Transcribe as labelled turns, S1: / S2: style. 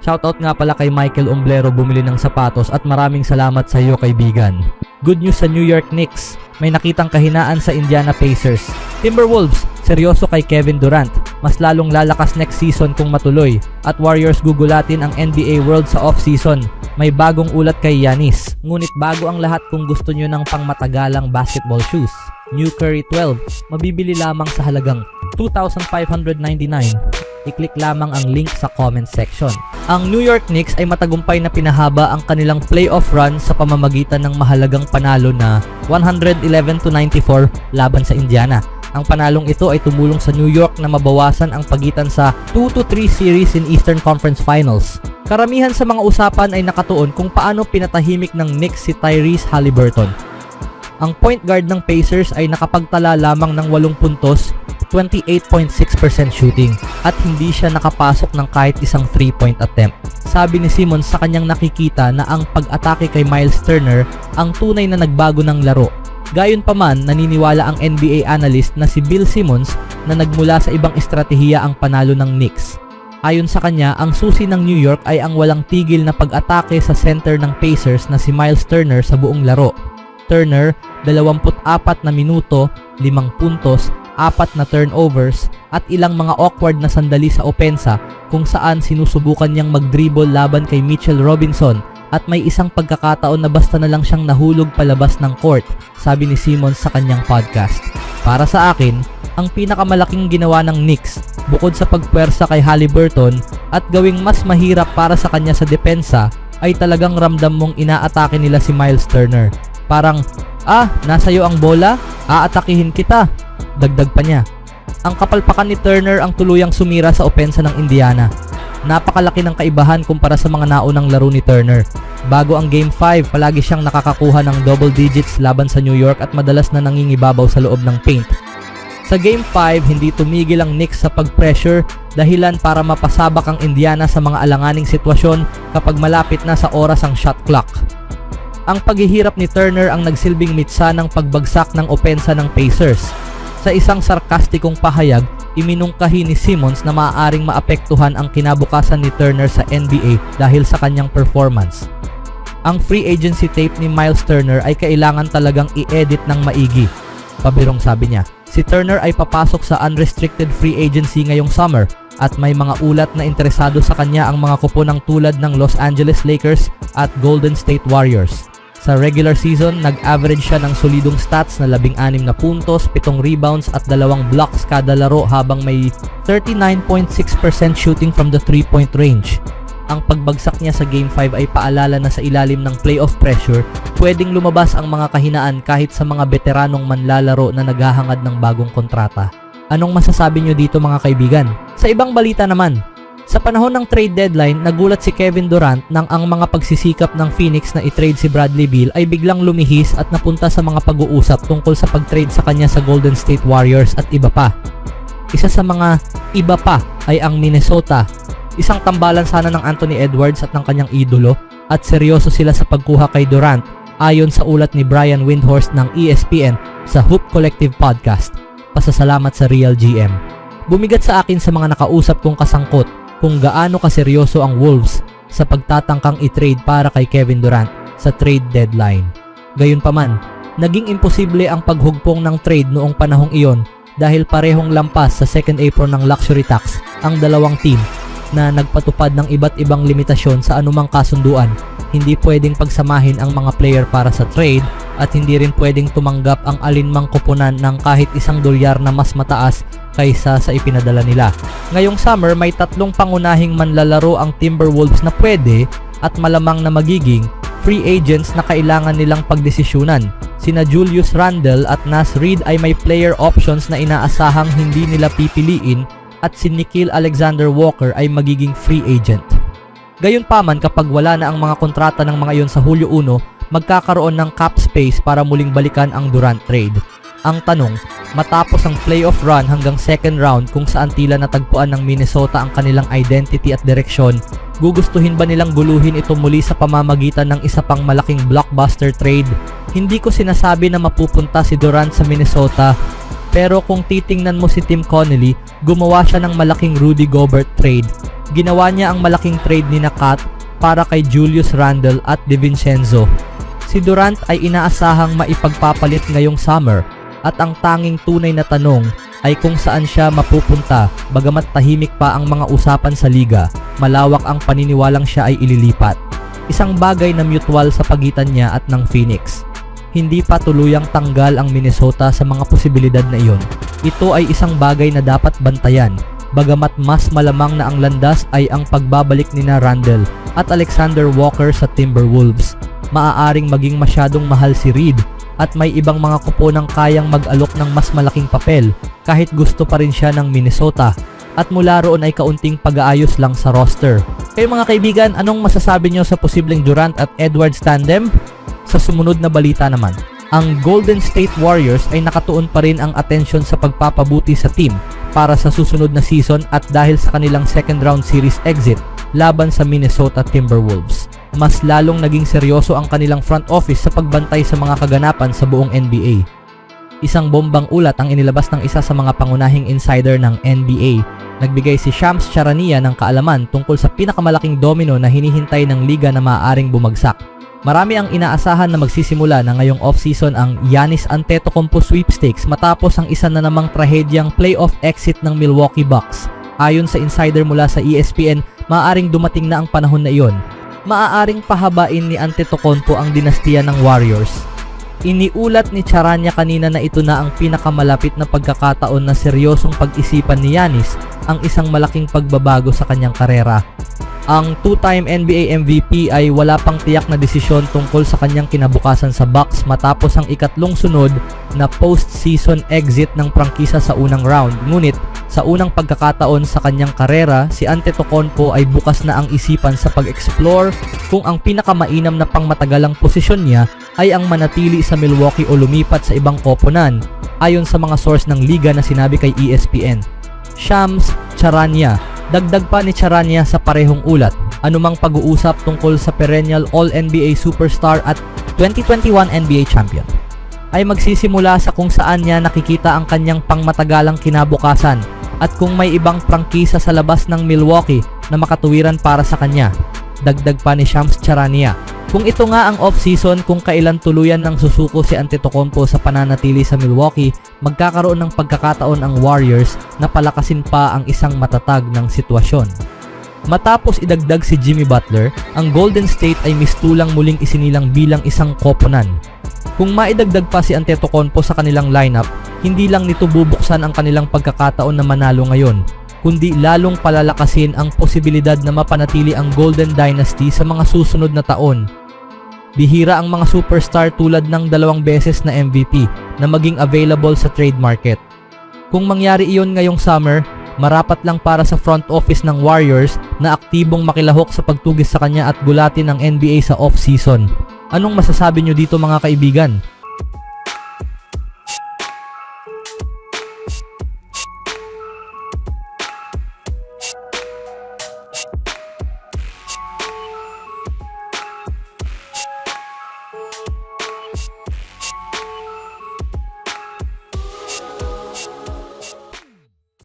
S1: Shoutout nga pala kay Michael Omblero bumili ng sapatos at maraming salamat sa iyo kaibigan. Good news sa New York Knicks. May nakitang kahinaan sa Indiana Pacers. Timberwolves, seryoso kay Kevin Durant. Mas lalong lalakas next season kung matuloy. At Warriors gugulatin ang NBA World sa off-season. May bagong ulat kay Giannis. Ngunit bago ang lahat kung gusto nyo ng pangmatagalang basketball shoes. New Curry 12, mabibili lamang sa halagang $2,599. I-click lamang ang link sa comment section. Ang New York Knicks ay matagumpay na pinahaba ang kanilang playoff run sa pamamagitan ng mahalagang panalo na 111-94 laban sa Indiana. Ang panalong ito ay tumulong sa New York na mabawasan ang pagitan sa 2-3 series in Eastern Conference Finals. Karamihan sa mga usapan ay nakatuon kung paano pinatahimik ng Knicks si Tyrese Haliburton. Ang point guard ng Pacers ay nakapagtala lamang ng 8 puntos, 28.6% shooting at hindi siya nakapasok ng kahit isang 3-point attempt. Sabi ni Simmons sa kanyang nakikita na ang pag-atake kay Miles Turner ang tunay na nagbago ng laro. Gayunpaman, naniniwala ang NBA analyst na si Bill Simmons na nagmula sa ibang estratehiya ang panalo ng Knicks. Ayon sa kanya, ang susi ng New York ay ang walang tigil na pag-atake sa center ng Pacers na si Miles Turner sa buong laro. Turner, 24 na minuto, 5 puntos, 4 na turnovers at ilang mga awkward na sandali sa opensa kung saan sinusubukan niyang mag-dribble laban kay Mitchell Robinson at may isang pagkakataon na basta na lang siyang nahulog palabas ng court, sabi ni Simmons sa kanyang podcast. Para sa akin, ang pinakamalaking ginawa ng Knicks bukod sa pagpuwersa kay Haliburton at gawing mas mahirap para sa kanya sa depensa ay talagang ramdam mong inaatake nila si Miles Turner. Parang, nasa iyo ang bola, aatakihin kita. Dagdag pa niya. Ang kapalpakan ni Turner ang tuluyang sumira sa opensa ng Indiana. Napakalaki ng kaibahan kumpara sa mga naunang laro ni Turner. Bago ang Game 5, palagi siyang nakakakuha ng double digits laban sa New York at madalas na nangingibabaw sa loob ng paint. Sa Game 5, hindi tumigil ang Knicks sa pag-pressure dahilan para mapasabak ang Indiana sa mga alanganing sitwasyon kapag malapit na sa oras ang shot clock. Ang paghihirap ni Turner ang nagsilbing mitsa ng pagbagsak ng opensa ng Pacers. Sa isang sarkastikong pahayag, iminungkahi ni Simmons na maaaring maapektuhan ang kinabukasan ni Turner sa NBA dahil sa kanyang performance. Ang free agency tape ni Miles Turner ay kailangan talagang i-edit ng maigi. Pabirong sabi niya, si Turner ay papasok sa unrestricted free agency ngayong summer at may mga ulat na interesado sa kanya ang mga kuponang tulad ng Los Angeles Lakers at Golden State Warriors. Sa regular season, nag-average siya ng solidong stats na 16 na puntos, 7 rebounds at 2 blocks kada laro habang may 39.6% shooting from the 3-point range. Ang pagbagsak niya sa Game 5 ay paalala na sa ilalim ng playoff pressure, pwedeng lumabas ang mga kahinaan kahit sa mga veteranong manlalaro na naghahangad ng bagong kontrata. Anong masasabi nyo dito mga kaibigan? Sa ibang balita naman, sa panahon ng trade deadline, nagulat si Kevin Durant nang ang mga pagsisikap ng Phoenix na i-trade si Bradley Beal ay biglang lumihis at napunta sa mga pag-uusap tungkol sa pag-trade sa kanya sa Golden State Warriors at iba pa. Isa sa mga iba pa ay ang Minnesota. Isang tambalan sana ng Anthony Edwards at ng kanyang idolo at seryoso sila sa pagkuha kay Durant ayon sa ulat ni Brian Windhorst ng ESPN sa Hoop Collective Podcast. Pasasalamat sa Real GM. Bumigat sa akin sa mga nakausap kong kasangkot kung gaano kaseryoso ang Wolves sa pagtatangkang i-trade para kay Kevin Durant sa trade deadline. Gayunpaman, naging imposible ang paghugpong ng trade noong panahong iyon dahil parehong lampas sa second apron ng luxury tax ang dalawang team na nagpatupad ng iba't ibang limitasyon sa anumang kasunduan. Hindi pwedeng pagsamahin ang mga player para sa trade at hindi rin pwedeng tumanggap ang alinmang kuponan ng kahit $1 na mas mataas kaysa sa ipinadala nila. Ngayong summer, may 3 pangunahing manlalaro ang Timberwolves na pwede at malamang na magiging free agents na kailangan nilang pagdesisyunan. Sina Julius Randle at Naz Reid ay may player options na inaasahang hindi nila pipiliin at si Nickeil Alexander-Walker ay magiging free agent. Gayunpaman, kapag wala na ang mga kontrata ng mga iyon sa Hulyo 1, magkakaroon ng cap space para muling balikan ang Durant trade. Ang tanong, matapos ang playoff run hanggang second round kung saan tila natagpuan ng Minnesota ang kanilang identity at direksyon, gugustuhin ba nilang guluhin ito muli sa pamamagitan ng isa pang malaking blockbuster trade? Hindi ko sinasabi na mapupunta si Durant sa Minnesota, pero kung titingnan mo si Tim Connelly, gumawa siya ng malaking Rudy Gobert trade. Ginawa niya ang malaking trade ni Kat para kay Julius Randle at DiVincenzo. Si Durant ay inaasahang maipagpapalit ngayong summer at ang tanging tunay na tanong ay kung saan siya mapupunta. Bagamat tahimik pa ang mga usapan sa liga, malawak ang paniniwalang siya ay ililipat. Isang bagay na mutual sa pagitan niya at ng Phoenix. Hindi pa tuluyang tanggal ang Minnesota sa mga posibilidad na iyon. Ito ay isang bagay na dapat bantayan, bagamat mas malamang na ang landas ay ang pagbabalik nina Randle at Alexander Walker sa Timberwolves. Maaaring maging masyadong mahal si Reed at may ibang mga koponang kayang mag-alok ng mas malaking papel kahit gusto pa rin siya ng Minnesota, at mula roon ay kaunting pag-aayos lang sa roster. Kayo mga kaibigan, anong masasabi nyo sa posibleng Durant at Edwards tandem? Sa sumunod na balita naman, ang Golden State Warriors ay nakatuon pa rin ang atensyon sa pagpapabuti sa team para sa susunod na season at dahil sa kanilang second round series exit laban sa Minnesota Timberwolves. Mas lalong naging seryoso ang kanilang front office sa pagbantay sa mga kaganapan sa buong NBA. Isang bombang ulat ang inilabas ng isa sa mga pangunahing insider ng NBA. Nagbigay si Shams Charania ng kaalaman tungkol sa pinakamalaking domino na hinihintay ng liga na maaaring bumagsak. Marami ang inaasahan na magsisimula na ngayong off-season ang Giannis Antetokounmpo sweepstakes matapos ang isa na namang trahedyang playoff exit ng Milwaukee Bucks. Ayon sa insider mula sa ESPN, maaaring dumating na ang panahon na iyon. Maaaring pahabain ni Antetokounmpo ang dinastiya ng Warriors. Iniulat ni Charania kanina na ito na ang pinakamalapit na pagkakataon na seryosong pag-isipan ni Giannis ang isang malaking pagbabago sa kanyang karera. Ang two-time NBA MVP ay wala pang tiyak na desisyon tungkol sa kanyang kinabukasan sa Bucks matapos ang ikatlong sunod na post-season exit ng prangkisa sa unang round. Ngunit sa unang pagkakataon sa kanyang karera, si Antetokounmpo ay bukas na ang isipan sa pag-explore kung ang pinakamainam na pangmatagalang posisyon niya ay ang manatili sa Milwaukee o lumipat sa ibang koponan, ayon sa mga source ng liga na sinabi kay ESPN. Shams Charania. Dagdag pa ni Charania sa parehong ulat, anumang pag-uusap tungkol sa perennial All-NBA superstar at 2021 NBA champion ay magsisimula sa kung saan niya nakikita ang kanyang pangmatagalang kinabukasan at kung may ibang prangkisa sa labas ng Milwaukee na makatuwiran para sa kanya. Dagdag pa ni Shams Charania, kung ito nga ang off-season kung kailan tuluyan ng susuko si Antetokounmpo sa pananatili sa Milwaukee, magkakaroon ng pagkakataon ang Warriors na palakasin pa ang isang matatag ng sitwasyon. Matapos idagdag si Jimmy Butler, ang Golden State ay mistulang muling isinilang bilang isang koponan. Kung maidagdag pa si Antetokounmpo sa kanilang lineup, hindi lang nito bubuksan ang kanilang pagkakataon na manalo ngayon, kundi lalong palalakasin ang posibilidad na mapanatili ang Golden Dynasty sa mga susunod na taon. Bihira ang mga superstar tulad ng 2 beses na MVP na maging available sa trade market. Kung mangyari iyon ngayong summer, marapat lang para sa front office ng Warriors na aktibong makilahok sa pagtugis sa kanya at gulatin ang NBA sa off-season. Anong masasabi nyo dito mga kaibigan?